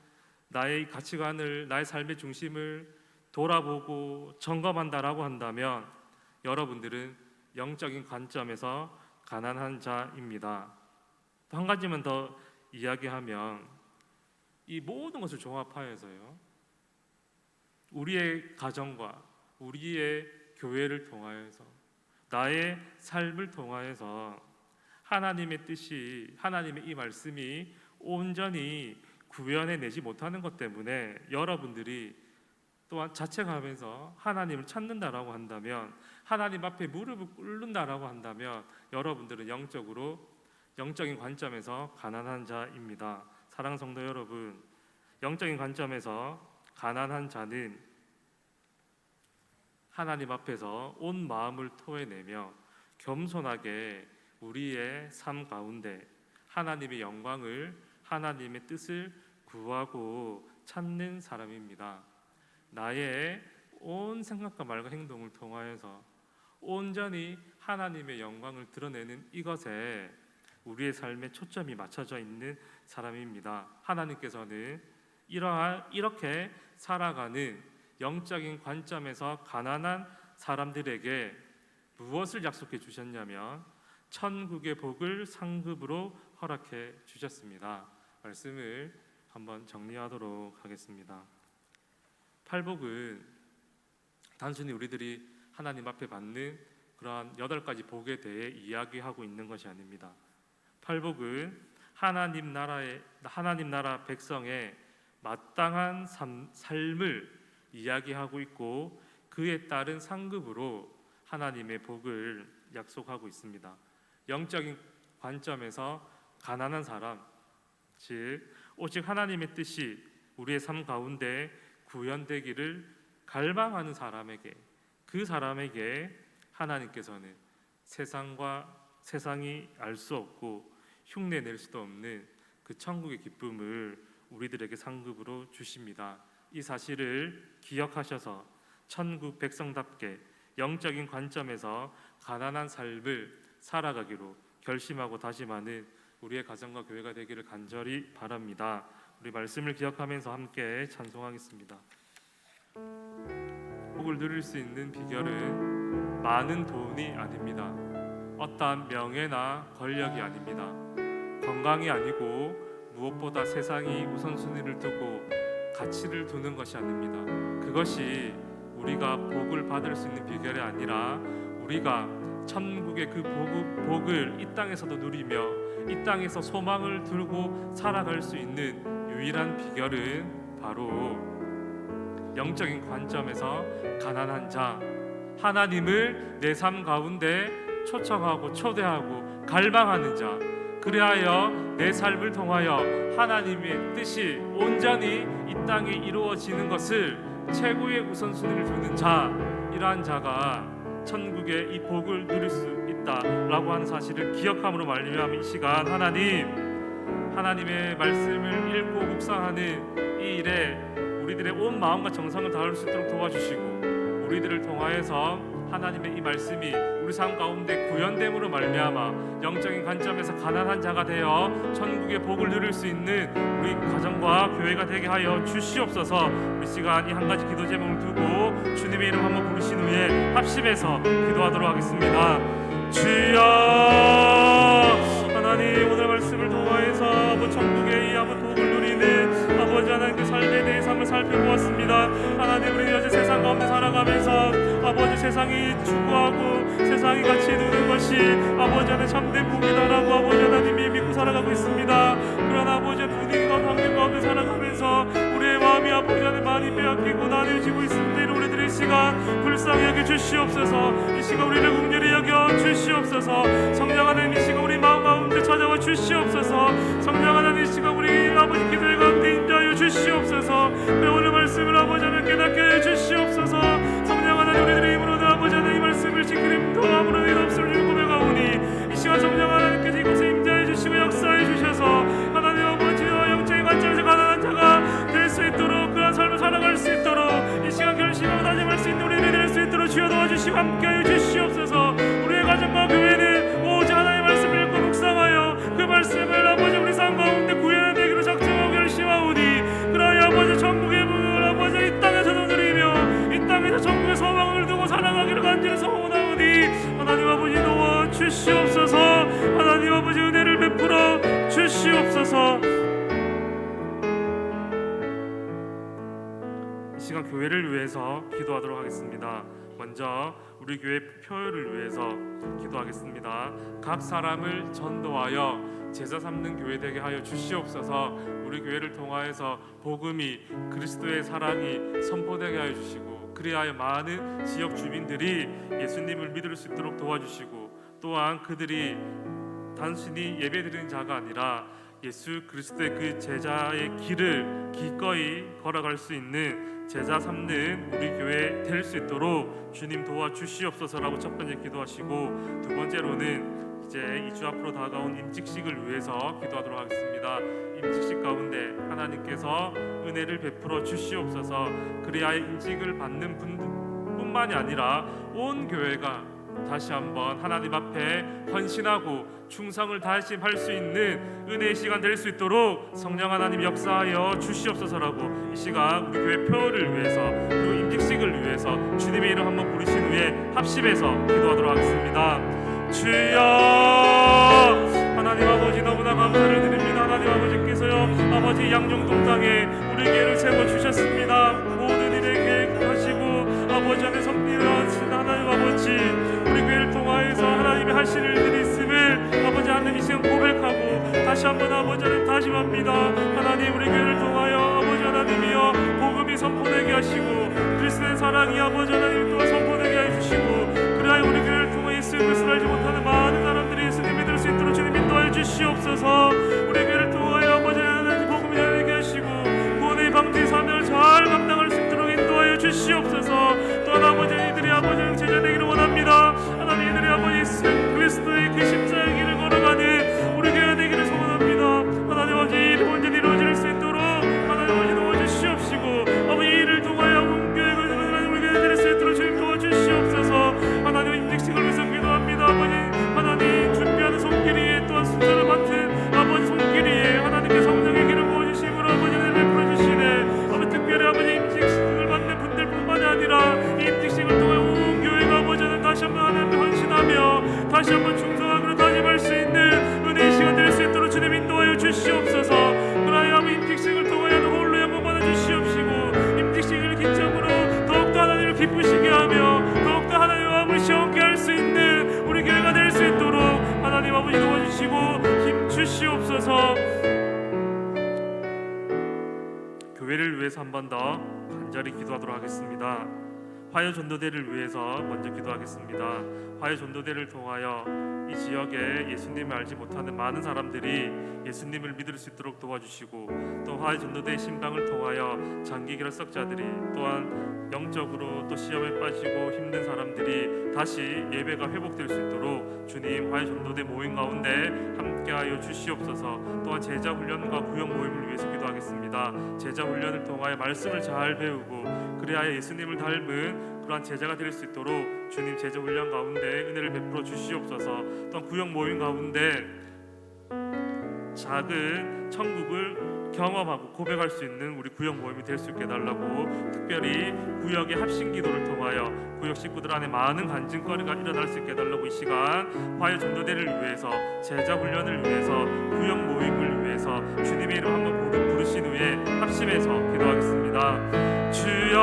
나의 가치관을, 나의 삶의 중심을 돌아보고 점검한다라고 한다면 여러분들은 영적인 관점에서 가난한 자입니다. 또 한 가지만 더 이야기하면 이 모든 것을 종합하여서요, 우리의 가정과 우리의 교회를 통하여서 나의 삶을 통하여서 하나님의 뜻이, 하나님의 이 말씀이 온전히 구현해내지 못하는 것 때문에 여러분들이 또한 자책하면서 하나님을 찾는다라고 한다면, 하나님 앞에 무릎을 꿇는다라고 한다면 여러분들은 영적인 관점에서 가난한 자입니다. 사랑하는 성도 여러분, 영적인 관점에서 가난한 자는 하나님 앞에서 온 마음을 토해내며 겸손하게 우리의 삶 가운데 하나님의 영광을, 하나님의 뜻을 구하고 찾는 사람입니다. 나의 온 생각과 말과 행동을 통하여서 온전히 하나님의 영광을 드러내는 이것에 우리의 삶의 초점이 맞춰져 있는 사람입니다. 하나님께서는 이렇게 살아가는 영적인 관점에서 가난한 사람들에게 무엇을 약속해 주셨냐면 천국의 복을 상급으로 허락해 주셨습니다. 말씀을 한번 정리하도록 하겠습니다. 팔복은 단순히 우리들이 하나님 앞에 받는 그러한 8가지 복에 대해 이야기하고 있는 것이 아닙니다. 팔복은 하나님 나라 백성의 마땅한 삶을 이야기하고 있고 그에 따른 상급으로 하나님의 복을 약속하고 있습니다. 영적인 관점에서 가난한 사람, 즉 오직 하나님의 뜻이 우리의 삶 가운데 구현되기를 갈망하는 사람에게, 그 사람에게 하나님께서는 세상이 알 수 없고 흉내낼 수도 없는 그 천국의 기쁨을 우리들에게 상급으로 주십니다. 이 사실을 기억하셔서 천국 백성답게 영적인 관점에서 가난한 삶을 살아가기로 결심하고 다짐하는 우리의 가정과 교회가 되기를 간절히 바랍니다. 우리 말씀을 기억하면서 함께 찬송하겠습니다. 복을 누릴 수 있는 비결은 많은 돈이 아닙니다. 어떠한 명예나 권력이 아닙니다. 건강이 아니고 무엇보다 세상이 우선순위를 두고 가치를 두는 것이 아닙니다. 그것이 우리가 복을 받을 수 있는 비결이 아니라 우리가 천국의 그 복을 이 땅에서도 누리며 이 땅에서 소망을 들고 살아갈 수 있는 유일한 비결은 바로 영적인 관점에서 가난한 자, 하나님을 내 삶 가운데 초청하고 초대하고 갈망하는 자, 그리하여 내 삶을 통하여 하나님의 뜻이 온전히 이 땅에 이루어지는 것을 최고의 우선순위를 두는 자, 이러한 자가 천국의 이 복을 누릴 수 있다라고 하는 사실을 기억함으로 말미암아 이 시간 하나님의 말씀을 읽고 묵상하는 이 일에 우리들의 온 마음과 정성을 다할 수 있도록 도와주시고 우리들을 통하여서 하나님의 이 말씀이 우리 삶 가운데 구현됨으로 말미암아 영적인 관점에서 가난한 자가 되어 천국의 복을 누릴 수 있는 우리 가정과 교회가 되게 하여 주시옵소서. 우리 시간 이 한 가지 기도 제목을 두고 주님의 이름 한번 부르신 후에 합심해서 기도하도록 하겠습니다. 주여, 하나님 오늘 말씀을 통하여서 아버지 천국의 이 아버지 복을 누리는 아버지 하나님 그 삶에 대해서 한번 살펴보았습니다. 하나님 우리 여제 세상 가운데 살아가면서 아버지 세상이 추구하고 세상이 같이 두는 것이 아버지 하나님 참된 복이다라고 아버지 하나님이 믿고 살아가고 있습니다. 그러나 아버지 분위기와 환경 가운데 살아가면서 우리의 마음이 아버지 하나님 많이 빼앗기고 나뉘어지고 있습니다. 우리들의 시간 불쌍히 여겨 주시옵소서. 이 시간 우리를 긍휼히 여겨 주시옵소서. 성령 하나님 이 시간 우리 마음 가운데 찾아와 주시옵소서. 성령 하나님 이 시간 우리 아버지 기도의 가운데 인도하여 주시옵소서. 그래 오늘 말씀을 아버지 하나님 깨닫게 해 주시옵소서. 성령 하나님 우리들의 힘으로 아버지 하나님 이 말씀을 지키는 힘도 아무런 일 없음을 주고 고백하오니 이 시간 성령 하나님께서 이곳에 임재해 주시고 역사해 주셔서 하나님 아버지와 영적인 관점에서 가난한 자가 될 수 있도록 그런 삶을 살아갈 수 있도록 이 시간 결심하고 다짐할 수 있는 우리들이 될 수 있도록 주여 도와주시고 함께하여 주시옵소서. 우리의 가정과 교회는 오직 하나님의 말씀을 읽고 묵상하여 그 말씀을 아버지 우리 삶 가운데 구현되기로 작정하고 결심하오니 그러하여 아버지 천국의 복을 아버지 이 땅에서도 누리며 이 땅에서 천국의 소망을 두고 살아가기를 간절히 소원하오니 하나님 아버지 도와 주시옵소서. 하나님 아버지 은혜를 베풀어 주시옵소서. 이 시간 교회를 위해서 기도하도록 하겠습니다. 먼저 우리 교회 표를 위해서 기도하겠습니다. 각 사람을 전도하여 제자 삼는 교회 되게 하여 주시옵소서. 우리 교회를 통하여서 복음이 그리스도의 사랑이 선포되게 하여 주시고, 그리하여 많은 지역 주민들이 예수님을 믿을 수 있도록 도와주시고, 또한 그들이 단순히 예배드리는 자가 아니라 예수 그리스도의 그 제자의 길을 기꺼이 걸어갈 수 있는 제자 삼는 우리 교회 될 수 있도록 주님 도와주시옵소서라고 첫 번째 기도하시고, 두 번째로는 이제 2주 앞으로 다가온 임직식을 위해서 기도하도록 하겠습니다. 임직식 가운데 하나님께서 은혜를 베풀어 주시옵소서. 그리하여 임직을 받는 분뿐만이 아니라 온 교회가 다시 한번 하나님 앞에 헌신하고 충성을 다하심할 수 있는 은혜의 시간 될 수 있도록 성령 하나님 역사하여 주시옵소서라고 이 시간 우리 교회 표를 위해서 그리고 임직식을 위해서 주님의 이름 한번 부르신 후에 합심해서 기도하도록 하겠습니다. 주여, 하나님 아버지 너무나 감사를 드립니다. 하나님 아버지께서요, 아버지 양용동 땅에 우리 교회를 세워주셨습니다. 모든 일에 계획하시고 아버지 안에 섭리하신 하나님 아버지, 우리 교회를 통하여서 하나님의 하실 일들이 있음을 아버지 하나님 이 시간 고백하고 다시 한번 아버지 하나님 다짐합니다. 하나님 우리 교회를 통하여 아버지 하나님이여 복음이 선포되게 하시고 그리스도의 사랑이 아버지 하나님 또한 선포되게 해주시고, 그리하여 우리 교회를 통해 예수 그리스도를 알지 못하는 많은 사람들이 예수님 믿을 수 있도록 주님 인도하여 주시옵소서. 우리 교회를 통하여 아버지 하나님 복음이 되게 하시고 구원의 방지 사명을 잘 감당할 수 있도록 인도하여 주시옵소서. 또한 아버지 이들이 아버지 제자 되기를 원합니다. 하나님 이들이 아버지 예수 그리스도의 그 십자가의 길을 걸어가는 우리 교회가 되기를 소원합니다. 하나님 아버지 이 일이 온전히 이루어질 수 있도록 하나님 아버지 도와주시옵시고, 아버지 이 일을 통하여 온 교회가 하나님 우리 교회가 될 수 있도록 주님 도와주시옵소서. 하나님 임직식을 위해서 기도합니다. 아버지 하나님 준비하는 손길이에 또한 순서를 맡은 아버지 손길이에 하나님께 성령의 기름 부어주심으로 아버지 은혜를 베풀어주시네. 아버지 특별히 아버지 임직식을 받는 분들뿐만이 아니라 이 임직식을 통해 온 교회가 아버지는 다시 한번 하나님께 헌신하며 다시 한번 충성하기로 다짐할 수 있는 은혜의 시간 될 수 있도록 주님 인도하여 주시옵소서. 그러하여 아버지 임직식을 통하여 홀로 영광 받아 주시옵시고, 임직식을 기점으로 더욱더 하나님을 기쁘시게 하며 더욱더 하나님 마음을 시원케 할 수 있는 우리 교회가 될 수 있도록 하나님 아버지 도와주시고 힘 주시옵소서. 교회를 위해서 한 번 더 간절히 기도하도록 하겠습니다. 화요 전도대를 위해서 먼저 기도하겠습니다. 화요 전도대를 통하여 이 지역에 예수님을 알지 못하는 많은 사람들이 예수님을 믿을 수 있도록 도와주시고, 또 화요 전도대 신방을 통하여 장기 결석자들이 또한 영적으로 또 시험에 빠지고 힘든 사람들이 다시 예배가 회복될 수 있도록 주님 화요 전도대 모임 가운데 함께하여 주시옵소서. 또한 제자 훈련과 구역 모임을 위해서 기도하겠습니다. 제자 훈련을 통하여 말씀을 잘 배우고 그리하여 예수님을 닮은 그러한 제자가 될 수 있도록 주님 제자 훈련 가운데 은혜를 베풀어 주시옵소서. 또한 구역 모임 가운데 작은 천국을 경험하고 고백할 수 있는 우리 구역 모임이 될 수 있게 해달라고, 특별히 구역의 합심 기도를 통하여 구역 식구들 안에 많은 간증거리가 일어날 수 있게 해달라고 이 시간 화요 전도대를 위해서 제자 훈련을 위해서 구역 모임을 위해서 주님의 이름 한번 부르신 후에 합심해서 기도하겠습니다. 주여,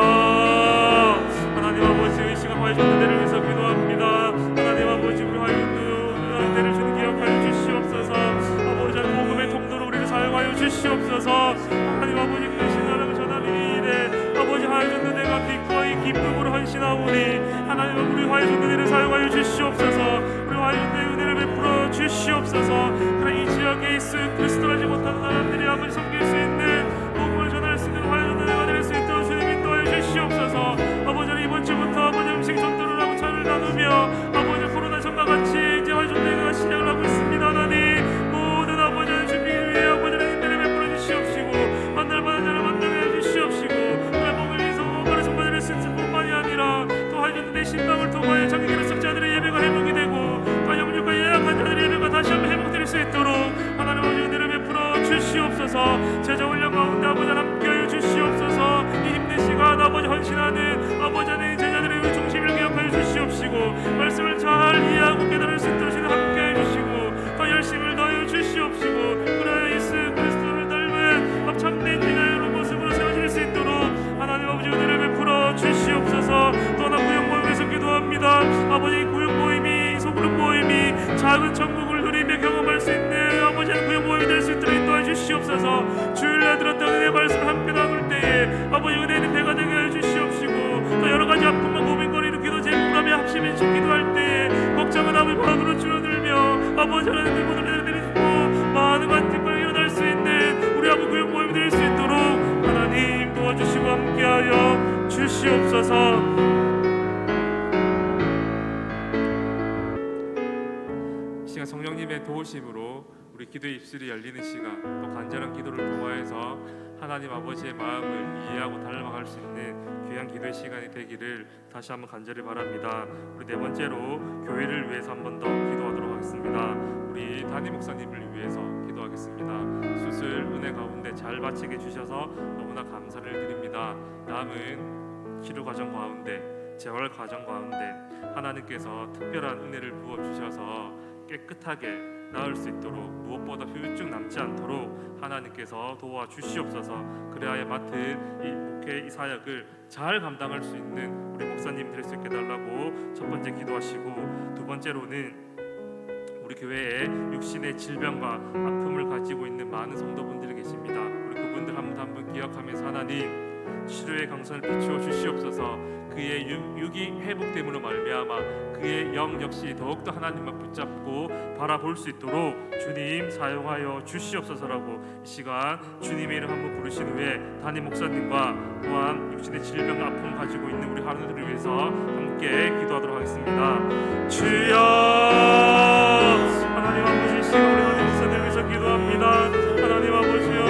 하나님 아버지 이 시간 화요 전도대를 위해서 기도합니다. 하나님 아버지 우리 화요 전도대를 주님 기억하여 주시옵소서. 아버지 복음의 통로로 우리를 사용하여 주시옵소서. 하나님 아버지 그 신나는 전하는 일에 아버지 화요 전도대가 기꺼이 기쁨으로 헌신하오니 하나님 우리 화요 전도대를 사용하여 주시옵소서. 우리 화요 전도의 은혜를 베풀어 주시옵소서. 그래 이 지역에 예수 그리스도를 알지 못하는 사람들이 아버지 섬길 수 있는 복음을 전할 수 있는 화요 전도대가 될 수 있도록 주님 인도하여 주시옵소서. 아버지 이번 주부터 아버지 음식 전도를 하고 차를 나누며 아버지 코로나 전과 같이 이제 화요 전도대가 시작을 하고 있습니다. 하나님 모든 아버지 준비 위해 아버지 은혜를 베풀어 주시옵시고 만날마다 자를 만나게 해주시옵시고, 그래 복을 위해서 오늘의 성과를 쓸 뿐만이 아니라 또 화요 전도대 신방을 통하여 장기 결석자들의 예배가 회복이 되고 또 영육과 예약한 자들의 예배가 다시 한번 회복될 수 있도록 하나님 아버지 은혜를 베풀어 주시옵소서. 제자 훈련 가운데 아버지 함께하여 주시옵소서. 이 힘든 시간 아버지 헌신하는 아버지 하나님 제자들의 중심을 기억하여 주시옵시고 말씀을 잘 이해하고 깨달을 수 있도록 함께해 주시고 더 열심을 더하여 주시옵시고, 그래 예수 그리스도를 닮은 참된 제자의 모습으로 세워질 수 있도록 하나님 아버지 은혜를 베풀어 주시옵소서. 또한 구역 모임에서 기도 아버지 구역 모임이 소그룹 모임이 작은 천국을 누리며 경험할 수 있는 아버지 구역 모임이 될 수 있도록 인도해 주시옵소서. 주일날 들었던 은혜 말씀을 함께 나눌 때에 아버지 은혜는 배가 되게 해 주시옵시고 또 여러 가지 아픔과 고민거리로 기도 제목하며 합심해 기도할 때에 걱정은 아버지 마음으로 줄어들며 아버지 하나님의 모든 내리시고 많은 간증과 일어날 수 있는 우리 아버지 구역 모임이 될 수 있도록 하나님 도와주시고 함께하여 주시옵소서. 시간 성령님의 도우심으로 우리 기도의 입술이 열리는 시간, 또 간절한 기도를 통하여서 하나님 아버지의 마음을 이해하고 닮아갈 수 있는 귀한 기도의 시간이 되기를 다시 한번 간절히 바랍니다. 우리 네 번째로 교회를 위해서 한 번 더 기도하도록 하겠습니다. 우리 담임 목사님을 위해서 기도하겠습니다. 수술 은혜 가운데 잘 마치게 해주셔서 너무나 감사를 드립니다. 남은 치료 과정 가운데, 재활 과정 가운데 하나님께서 특별한 은혜를 부어주셔서 깨끗하게 나을 수 있도록, 무엇보다 후유증 남지 않도록 하나님께서 도와주시옵소서. 그래야 맡은 이 목회 이 사역을 잘 감당할 수 있는 우리 목사님 될 수 있게 달라고 첫 번째 기도하시고, 두 번째로는 우리 교회에 육신의 질병과 아픔을 가지고 있는 많은 성도분들이 계십니다. 우리 그분들 한 분 기억하면서 하나님 치료의 강선을 비추어 주시옵소서. 그의 육이 회복됨으로 말미암아 그의 영 역시 더욱더 하나님만 붙잡고 바라볼 수 있도록 주님 사용하여 주시옵소서라고 이 시간 주님의 이름 한번 부르신 후에 담임 목사님과 또한 육신의 질병과 아픔을 가지고 있는 우리 하나님들을 위해서 함께 기도하도록 하겠습니다. 주여, 하나님 아버지, 이 시간 우리 담임 목사님을 위해서 기도합니다. 하나님 아버지여,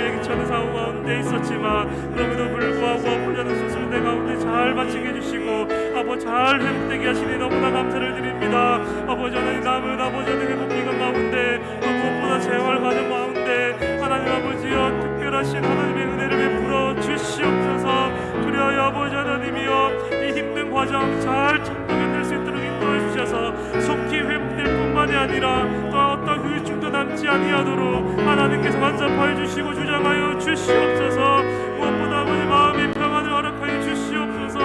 예기치 않은 상황 가운데 있었지만 그럼에도 불구하고 아버지 하는 수술대 가운데 잘 마치게 해주시고 아버지 잘 회복되게 하시니 너무나 감사를 드립니다. 아버지 하나님 남은 아버지 하나님 회복 기간 가운데 무엇보다 재활 과정 가운데 하나님 아버지여 특별하신 하나님의 은혜를 베풀어 주시옵소서. 그리하여 아버지 하나님이여 이 힘든 과정 잘 참고해낼 수 있도록 인도해 주셔서 속히 회복될 뿐만이 아니라 또 어떤 후유증도 남지 아니하도록 하나님께서 간섭하여 주시고 주장하여 주시옵소서. 무엇보다 아버지 마음의 평안을 허락하여 주시옵소서.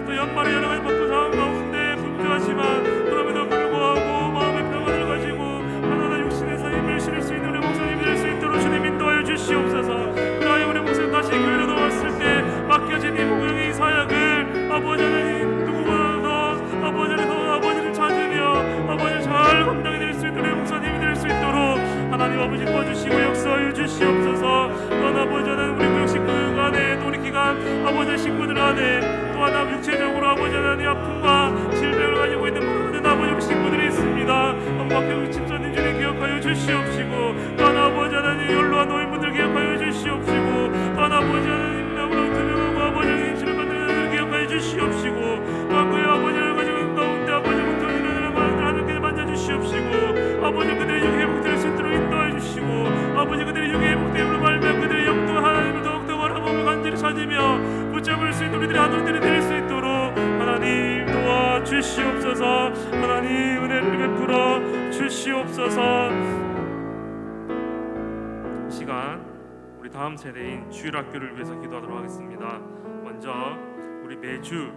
또 연말에 여러 가지 바쁜 상황 가운데 분주하지만 그럼에도 불구하고 마음의 평안을 가지고 하나나 육신에서 힘을 실을 수 있는 우리 목사님이 될 수 있도록 주님 인도하여 주시옵소서. 그러하여 우리 목사님 다시 교회로 돌아왔을 때 맡겨진 이 목욕의 이 사역을 아버지 하나님 누구보다 더 아버지 하나님 더 아버지를 찾으며 아버지를 잘 감당해낼 수 있는 우리 목사님이 될 수 있도록 하나님 아버지 도와주시고 역사하여 주시옵소서. 또한 아버지 하나님 우리 구역 식구들 안에 또 우리 기간 아버지 식구들 안에 또한 육체적으로 아버지 하나님 아픔과 질병을 가지고 있는 모든 아버지 식구들이 있습니다. 엄박형 집사님 주님 기억하여 주시옵시고 또한 아버지 하나님 연로한 노인분들 기억하여 주시옵시고 또한 아버지 하나님 나무로 두명하고 아버지 하나님 치료 받는 자들 기억하여 주시옵시고 또한 그의 아버지를 가지고 있는 가운데 아버지 목적이라는 말들 하나님께 만져주시옵시고 아버지 그들의 영 회복될 수 있도록 인도해 주시고 아버지 그들의 영 회복됨으로 말미암아 그들의 영도 하나님을 더욱더 바라보며 간절히 찾으며 붙잡을 수 있는 우리들의 아들들이 될 수 있도록 하나님 도와주시옵소서. 하나님 은혜를 베풀어 주시옵소서. 이 시간 우리 다음 세대인 주일학교를 위해서 기도하도록 하겠습니다. 먼저 우리 매주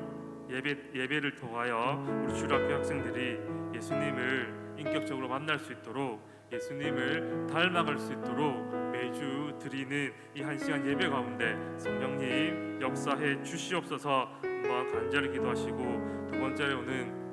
예배를 통하여 우리 주일학교 학생들이 예수님을 인격적으로 만날 수 있도록 예수님을 닮아갈 수 있도록 매주 드리는 이 한 시간 예배 가운데 성령님 역사해 주시옵소서. 한번 간절히 기도하시고 두 번째로는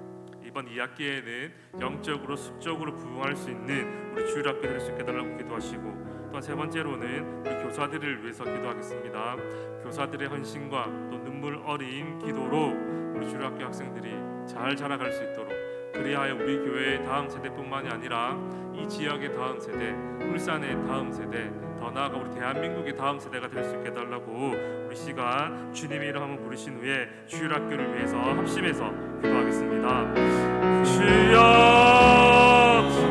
이번 2학기에는 영적으로 수적으로 부흥할 수 있는 우리 주일학교 될 수 있게 달라고 기도하시고 또한 세 번째로는 우리 교사들을 위해서 기도하겠습니다. 교사들의 헌신과 또 눈물 어린 기도로 우리 주일학교 학생들이 잘 자라갈 수 있도록 그리하여 우리 교회의 다음 세대뿐만이 아니라 이 지역의 다음 세대, 울산의 다음 세대, 더 나아가 우리 대한민국의 다음 세대가 될 수 있게 해달라고 우리 시간 주님의 이름 한번 부르신 후에 주일학교를 위해서 합심해서 기도하겠습니다. 주여,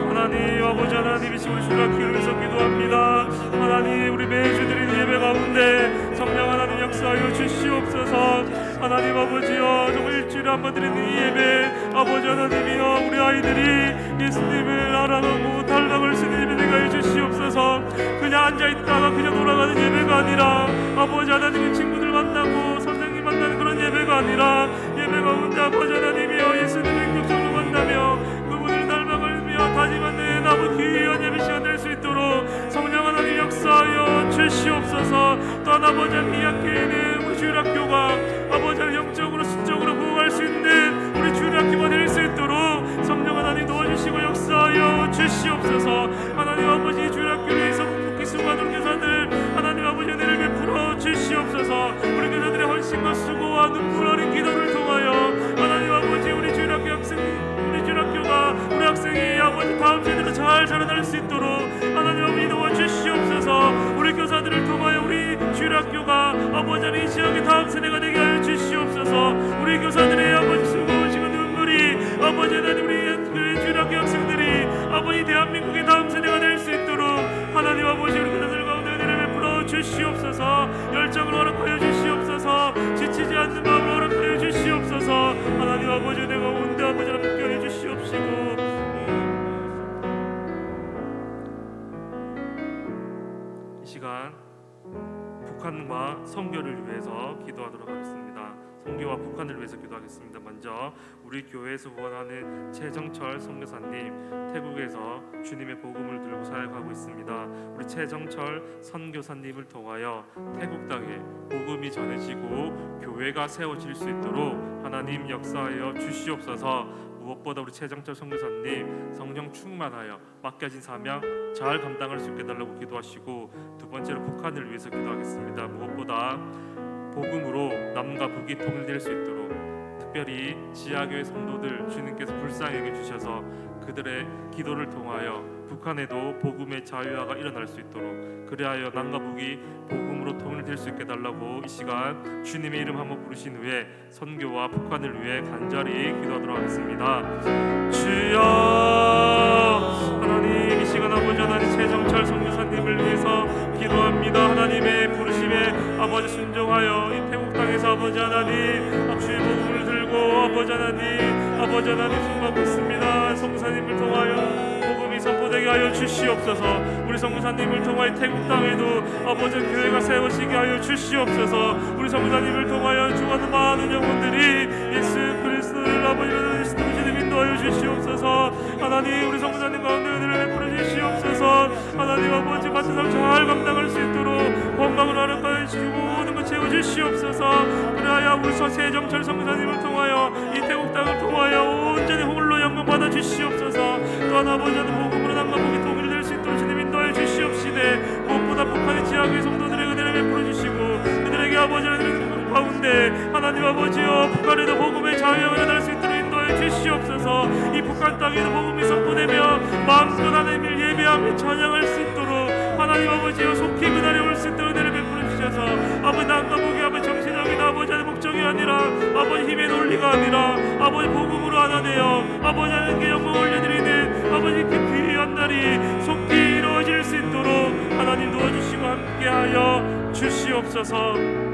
하나님 아버지 하나님이시 우리 주일학교를 위해서 기도합니다. 하나님 우리 매주 드리는 예배 가운데 성령 하나님 역사하여 주시옵소서. 하나님 아버지여 정말 일주일에 한번 드리는 이 예배 아버지 하나님이여 우리 아이들이 예수님을 알아가고 닮아갈 수 있는 예배 되게 해 주시옵소서. 그냥 앉아있다가 그냥 돌아가는 예배가 아니라 아버지 하나님의 친구들 만나고 선생님 만나는 그런 예배가 아니라 예배 가운데 아버지 하나님이여 예수님을 또한 아버지 이 학교에는 우리 주일학교가 아버지 영적으로 신적으로 부흥할 수 있는 우리 주일학교가 될 수 있도록 성령 하나님 도와주시고 역사하여 주시옵소서. 하나님 아버지 주일학교를 위해서 묵묵히 수고하는 교사들 하나님 아버지 은혜를 베풀어 주시옵소서. 우리 교사들의 헌신과 수고와 눈물 어린 기도를 통하여 하나님 아버지 우리 주일학교 학생 우리 주일학교가 우리 학생이 아버지 다음 세대로 잘 자라날 수 있도록 하나님 아버지 도와주시옵소서. 우리 교사들을 통하여 우리 주일학교가 아버지 이 지역의 다음 세대가 되게 하여 주시옵소서. 우리 교사들의 아버지 수고하시고 눈물이 아버지 하나님 우리 주일학교 학생들이 아버지 대한민국의 다음 세대가 될 수 있도록 하나님 아버지 우리 교사들 가운데 은혜를 베풀어 주시옵소서. 열정을 허락하여 주시옵소서. 지치지 않는 마음을 허락하여 주시옵소서. 하나님 아버지 내가 온데 아버지 함께하여 주시옵시고 이 시간 북한과 선교를 위해서 기도하도록 하겠습니다. 선교와 북한을 위해서 기도하겠습니다. 먼저 우리 교회에서 후원하는 최정철 선교사님, 태국에서 주님의 복음을 들고 사역하고 있습니다. 우리 최정철 선교사님을 통하여 태국 땅에 복음이 전해지고 교회가 세워질 수 있도록 하나님 역사하여 주시옵소서. 무엇보다 우리 최정철 선교사님 성령 충만하여 맡겨진 사명 잘 감당할 수 있게 달라고 기도하시고, 두 번째로 북한을 위해서 기도하겠습니다. 무엇보다 복음으로 남과 북이 통일될 수 있도록 특별히 지하교회 성도들 주님께서 불쌍히 여겨주셔서 그들의 기도를 통하여 북한에도 복음의 자유화가 일어날 수 있도록, 그리하여 남과 북이 복음으로 통일될 수 있게 달라고 이 시간 주님의 이름 한번 부르신 후에 선교와 북한을 위해 간절히 기도하도록 하겠습니다. 주여 하나님, 이 시간 아버지 하나님 최정철 선교사님을 위해서 기도합니다. 하나님의 부르심에 아버지 순종하여 이 태국 땅에서 아버지 하나님 주의 복음을 들고 아버지 하나님 순종하고 있습니다. 선교사님을 통하여 복음이 선포되게 하여 주시옵소서. 우리 선교사님을 통하여 태국 땅에도 아버지 교회가 세워지게 하여 주시옵소서. 우리 선교사님을 통하여 죽어가는 많은 영혼들이 예수 그리스도를 아버지 예수 그리스도를 인도하여 주시옵소서. 하나님 우리 선교사님 가운데 은혜를 베풀어 주시옵소서. 하나님 아버지 맡은 삶 잘 감당할 수 있도록 건강을 허락하여 주시고 모든 것 채워 주시옵소서. 그리하여 우리 최정철 선교사님을 통하여 이 태국 땅을 통하여 온전히 홀로 영광 받아 주시옵소서. 또한 아버지는 복음으로 남과 북이 통일될 수 있도록 주님 인도하여 주시옵시되, 무엇보다 북한의 지하교회 성도들의 은혜를 베풀어 주시고 그들에게 아버지는 가운데 하나님 아버지여 북한에도 복음의 자유가 일어날 수 있도록 인도하여 주시옵소서. 이 북한 땅에도 복음이 선포되며 마음껏 하나님을 예배하며 찬양할 수 있도록 하나님 아버지여 속히 그날에 올 수 있도록 은혜를 베풀어 주셔서 아버지 남과 북이 아버지 정치적인 아버지의 목적이 아니라 아버지 힘의 논리가 아니라 아버지 복음으로 하나 되어 아버지 하나님께 영광 올려드리는 아버지 그 귀한 날이 속히 이루어질 수 있도록 하나님 도와주시고 함께하여 주시옵소서.